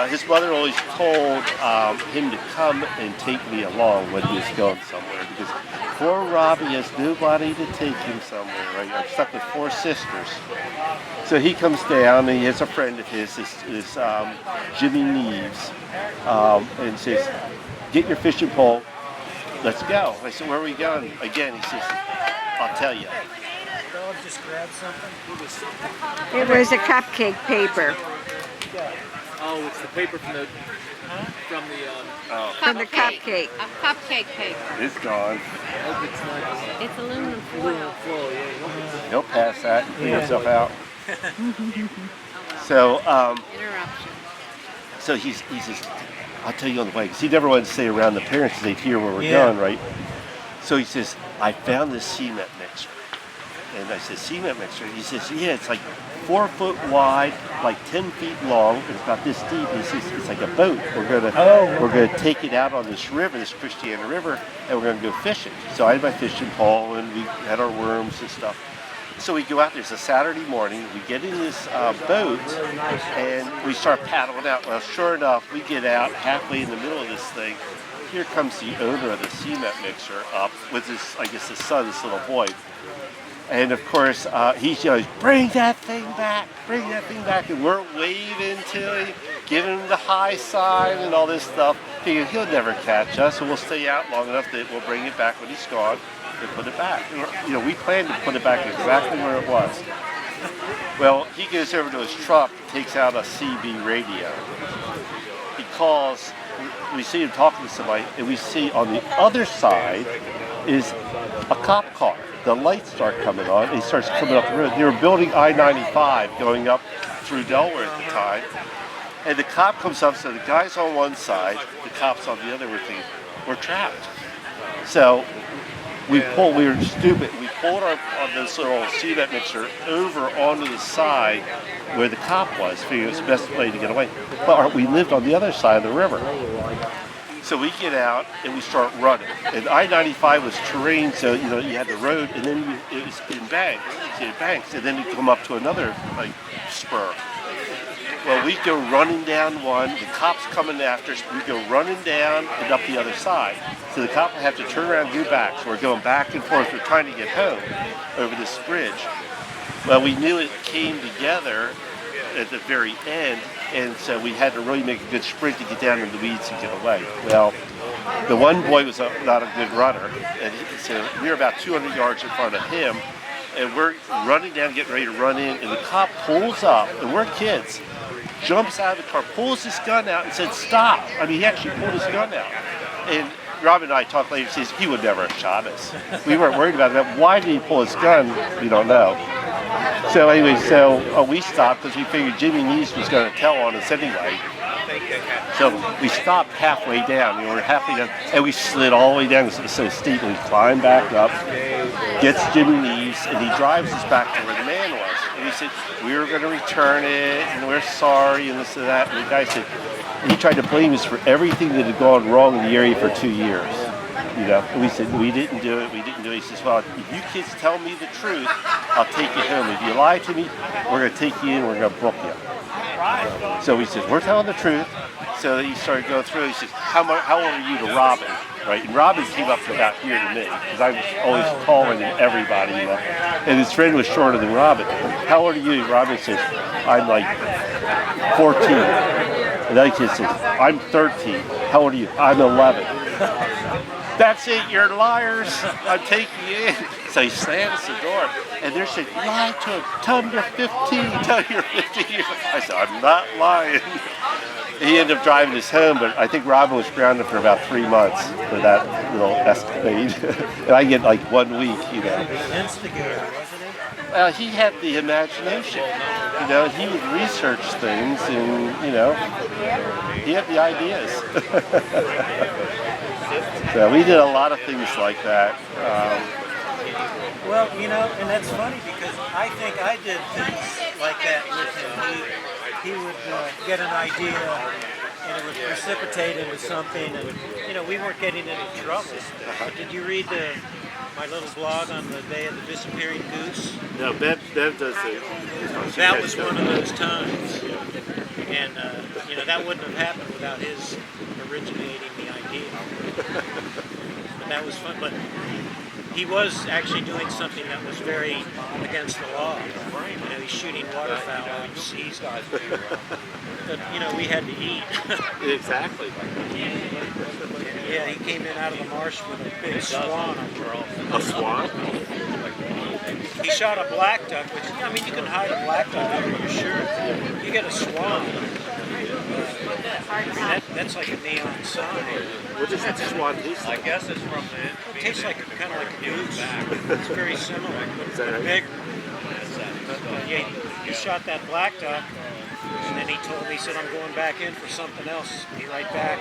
his mother always told him to come and take me along when he was going somewhere because poor Robbie has nobody to take him somewhere. Right? I'm stuck with 4 sisters. So he comes down and he has a friend of his, is Jimmy Neves, and says, "Get your fishing pole, let's go." I said, "Where are we going?" Again, he says, "I'll tell you." Dog just grabbed something. It was a cupcake paper. Oh, it's the paper from the From the cupcake. A cupcake paper. It's gone. I hope it's not It's aluminum aluminum foil. foil. Yeah. He'll pass that and clean himself out. So, Interruption. so he says, "I'll tell you on the way," because he never wanted to stay around the parents because they'd hear where we're going, right? So he says, "I found this cement mixer." And I said, "Cement mixer?" He says, "Yeah, it's like 4 foot wide, like 10 feet long. It's about this deep." He says, "It's like a boat. We're gonna take it out on this river, this Christiana River, and we're gonna go fishing." So I had my fishing pole, and we had our worms and stuff. So we go out there. It's a Saturday morning. We get in this boat, and we start paddling out. Well, sure enough, we get out halfway in the middle of this thing. Here comes the owner of the cement mixer up with his, I guess, his son, this little boy. And of course, he goes, "Bring that thing back, bring that thing back." And we're waving to him, giving him the high sign and all this stuff. Figuring he'll never catch us, so we'll stay out long enough that we'll bring it back when he's gone and put it back. And we planned to put it back exactly where it was. Well, he goes over to his truck, takes out a CB radio. He calls, we see him talking to somebody, and we see on the other side is a cop car. The lights start coming on, and he starts coming up the road. They were building I-95 going up through Delaware at the time. And the cop comes up, so the guy's on one side, the cop's on the other. We're thinking, we're trapped. So we were stupid. We pulled on this little cement mixer over onto the side where the cop was, figuring it was the best way to get away. But we lived on the other side of the river. So we get out and we start running. And I-95 was terrain, so you had the road, and then it was in banks, and then you come up to another spur. Well, we go running down one. The cop's coming after us. We go running down and up the other side. So the cop will have to turn around and go back. So we're going back and forth. We're trying to get home over this bridge. Well, we knew it came together at the very end, and so we had to really make a good sprint to get down in the weeds and get away. Well, the one boy was not a good runner, and so we were about 200 yards in front of him, and we're running down, getting ready to run in, and the cop pulls up, and we're kids, jumps out of the car, pulls his gun out, and said, "Stop." I mean, he actually pulled his gun out. And Rob and I talked later, he says, he would never have shot us. We weren't worried about that. Why did he pull his gun? We don't know. So anyway, we stopped because we figured Jimmy Neves was going to tell on us anyway. So we stopped halfway down. We were halfway down, and we slid all the way down. It was so steep. We climbed back up, gets Jimmy Neves, and he drives us back to where the man was. And he said, "We were going to return it, and we're sorry, and this and that." And the guy said, he tried to blame us for everything that had gone wrong in the area for 2 years. And we said, "We didn't do it, we didn't do it." He says, "Well, if you kids tell me the truth, I'll take you home. If you lie to me, we're going to take you in, we're going to book you." So we said, "We're telling the truth." So he started going through. He says, how old are you to Robin? Right? And Robin came up to about here to me, because I was always taller than everybody. And his friend was shorter than Robin. "How old are you?" Robin says, "I'm like 14. And the other kid says, "I'm 13. How old are you?" "I'm 11. "That's it, you're liars. I'm taking you in." So he slams the door, and they're saying, "Lie to him. Tell him you're 15. Tell him you're 15. I said, "I'm not lying." He ended up driving us home, but I think Robin was grounded for about 3 months for that little escapade. And I get like 1 week, Instigator, wasn't he? Well, he had the imagination. He would research things, and he had the ideas. So we did a lot of things like that. Well, and that's funny because I think I did things like that with him. He would get an idea and it would precipitate into something, and we weren't getting into trouble. But did you read my little blog on the day of the disappearing goose? No, Bev does it. That was one of those times. And that wouldn't have happened without his originating the idea. But that was fun. But he was actually doing something that was very against the law. He's shooting waterfowl out of season. But we had to eat. Exactly. Yeah, he came in out of the marsh with a big swan. A swan? He shot a black duck, which you can hide a black duck under your shirt. You get a swan. That's like a neon sign. What does that swan taste like? I guess it's from the. It tastes like kind of like a goose. It's very similar, but bigger. But yeah, he shot that black duck, and then he told me, he said, "I'm going back in for something else." Be right back.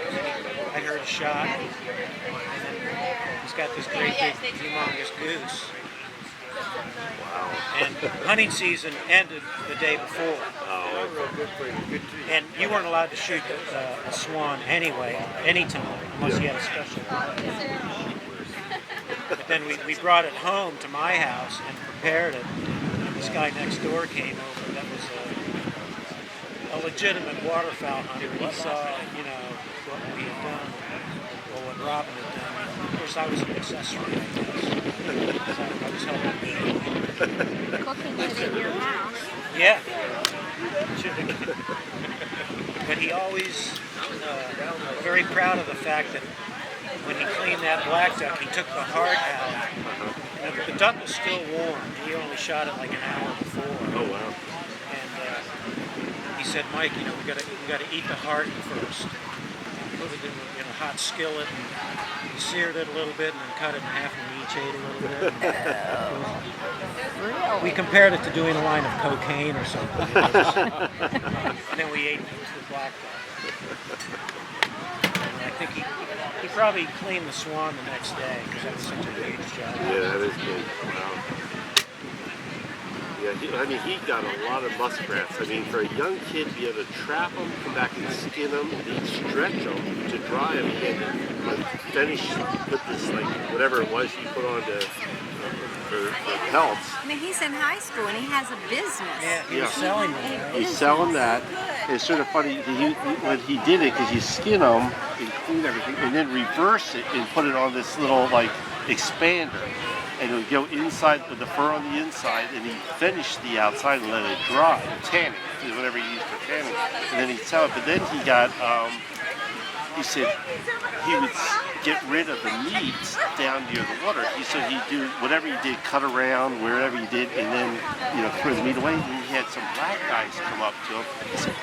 I heard a shot, and then he's got this great big humongous goose. Wow. And hunting season ended the day before. And you weren't allowed to shoot a swan anyway, anytime, unless you had a special permit. But then we brought it home to my house and prepared it. And this guy next door came over that was a legitimate waterfowl hunter. He saw, what we had done, or what Robin had done. Of course, I was an accessory, I guess. I was helping. Cooking it in your house. Yeah. But he always very proud of the fact that when he cleaned that black duck, he took the heart out. And the duck was still warm. He only shot it like an hour before. Oh wow. And he said, "Mike, we gotta eat the heart first." Put it in a hot skillet and seared it a little bit, and then cut it in half, and we each ate a little bit. We compared it to doing a line of cocaine or something. And then we ate the black duck. And I think he probably cleaned the swan the next day because that was such a huge job. Yeah, that is big. Wow. Yeah, he got a lot of muskrats. For a young kid to be able to trap them, come back and skin them, then stretch them to dry them, and finish, put this, whatever it was you put on for pelts. He's in high school and he has a business. Yeah, he was selling them. He's selling that. It's sort of funny when he did it, because you skin them and clean everything, and then reverse it and put it on this little expander. And it would go inside with the fur on the inside, and he'd finish the outside and let it dry, tanning, whatever he used for tanning. And then he'd sell it. But then he got, he said he would get rid of the meats down near the water. He said he'd do whatever he did, cut around wherever he did, and then throw the meat away. And he had some black guys come up to him. He said,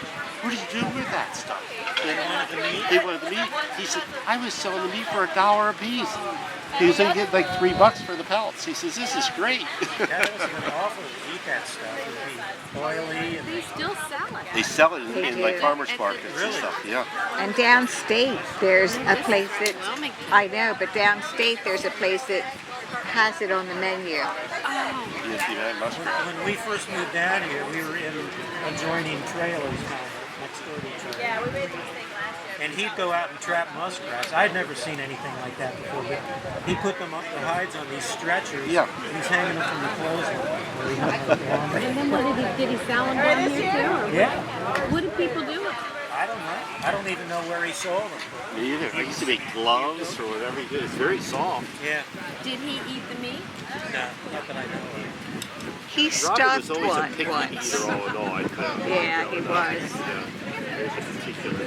"What do you do with that stuff?" They wanted the meat? They wanted the meat. He said, "I was selling the meat for $1 a piece." He was going to get like $3 for the pelts. He says, "This is great." That wasn't awful to eat that stuff. It would be oily. They still sell it. They sell it They in do. like farmers markets and Really? stuff. Yeah. And downstate, there's a place that, I know, but downstate there's a place that has it on the menu. You see that muskrat? When we first moved down here, we were in adjoining trailers next door to each other. Yeah, we made these things last year. And he'd go out and trap muskrats. I'd never seen anything like that before, but he put them up, the hides on these stretchers. Yeah. And he's hanging them from the clothesline. where he hung them on. And then what did he sell them down here too? Or Yeah, what did people do with it? I don't know. I don't even know where he sold them. Me either. I used to make gloves or whatever he did. It's very soft. Yeah, Did he eat the meat? no, not that I know of. He Robert stuffed was always one a picky once. eater all in all. I kind of Yeah, he was. Yeah, very particular.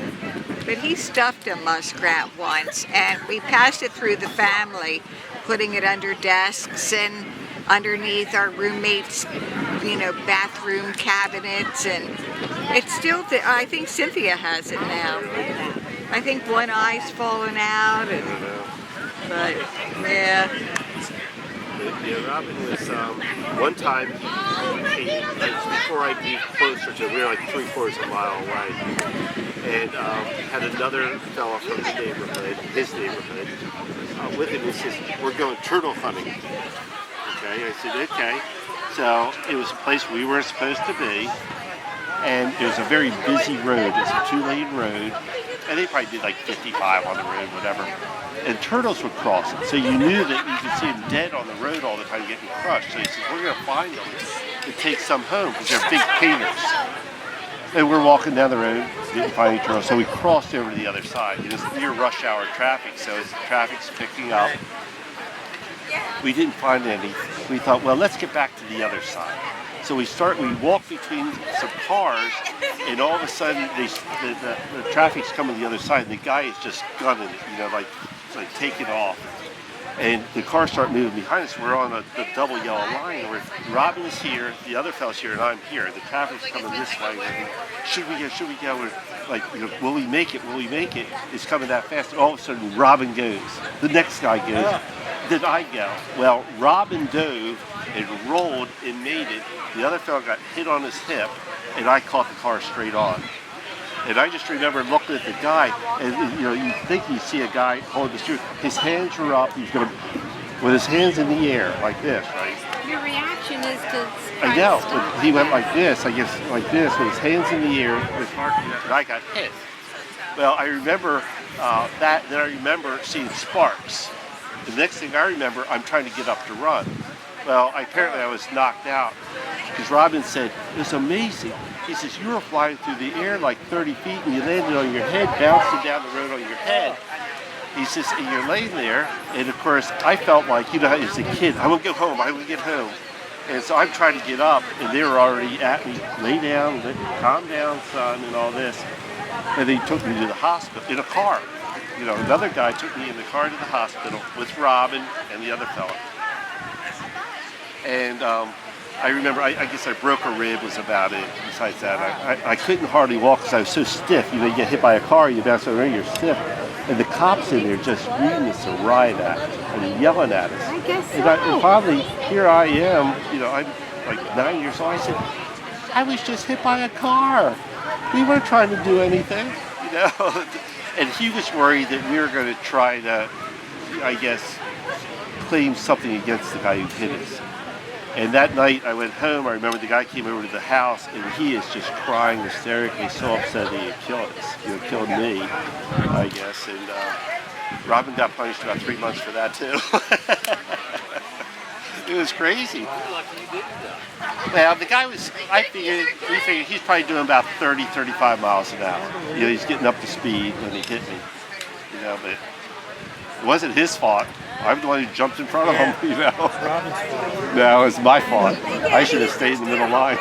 But he stuffed a muskrat once, and we passed it through the family, putting it under desks and underneath our roommates' bathroom cabinets, and it's still. I think Cynthia has it now. I think one eye's fallen out, but yeah. Yeah, Robin was, one time, he before I moved closer to, we were like 3/4 of a mile away, and had another fella from the neighborhood, his neighborhood, with him. He says, "We're going turtle hunting." Okay, I said, okay. So it was a place we weren't supposed to be, and it was a very busy road. It's a 2-lane road, and they probably did like 55 on the road, whatever. And turtles would cross it, so you knew that you could see them dead on the road all the time getting crushed. So he said, "We're going to find them and take some home because they're big painters." And we're walking down the road, didn't find any turtles, so we crossed over to the other side. It was near rush hour traffic, so as the traffic's picking up, we didn't find any. We thought, well, let's get back to the other side. So we walk between some cars, and all of a sudden the traffic's coming the other side, and the guy is just gunning it, like taking off. And the cars start moving behind us. We're on the double yellow line where Robin is here, the other fellow's here, and I'm here. The traffic's coming this way. Should we go? Should we go? We're like, will we make it? Will we make it? It's coming that fast. And all of a sudden, Robin goes. The next guy goes. Then I go. Well, Robin dove and rolled and made it. The other fellow got hit on his hip, and I caught the car straight on. And I just remember looking at the guy, and you think you see a guy holding the steer. His hands are up. He's going to, with his hands in the air like this, right? Your reaction is to I know. But he went like this, I guess, like this, with his hands in the air, with his heart, and I got hit. Well, I remember that. Then I remember seeing sparks. The next thing I remember, I'm trying to get up to run. Well, apparently I was knocked out because Robin said, it was amazing. He says, you were flying through the air like 30 feet and you landed on your head, bouncing down the road on your head. He says, and you're laying there, and of course, I felt like, as a kid, I will go home, I will get home. And so I'm trying to get up, and they were already at me, lay down, calm down, son, and all this. And they took me to the hospital in a car. Another guy took me in the car to the hospital with Robin and the other fella. And I remember, I guess I broke a rib was about it. Besides that, I couldn't hardly walk because I was so stiff. You get hit by a car, you bounce around, you're stiff. And the cops in there just reading us a riot act and yelling at us. I guess so. And finally, here I am, I'm like 9 years old. I said, I was just hit by a car. We weren't trying to do anything, And he was worried that we were going to try to, I guess, claim something against the guy who hit us. And that night I went home, I remember the guy came over to the house and he is just crying hysterically, so upset that he had killed us. Killed me, I guess. And Robin got punished about 3 months for that too. It was crazy. Well, the guy was, we figured he's probably doing about 30, 35 miles an hour. He's getting up to speed when he hit me. But it wasn't his fault. I'm the one who jumped in front of him, Robin's fault. No, it was my fault. I should have stayed in the middle line.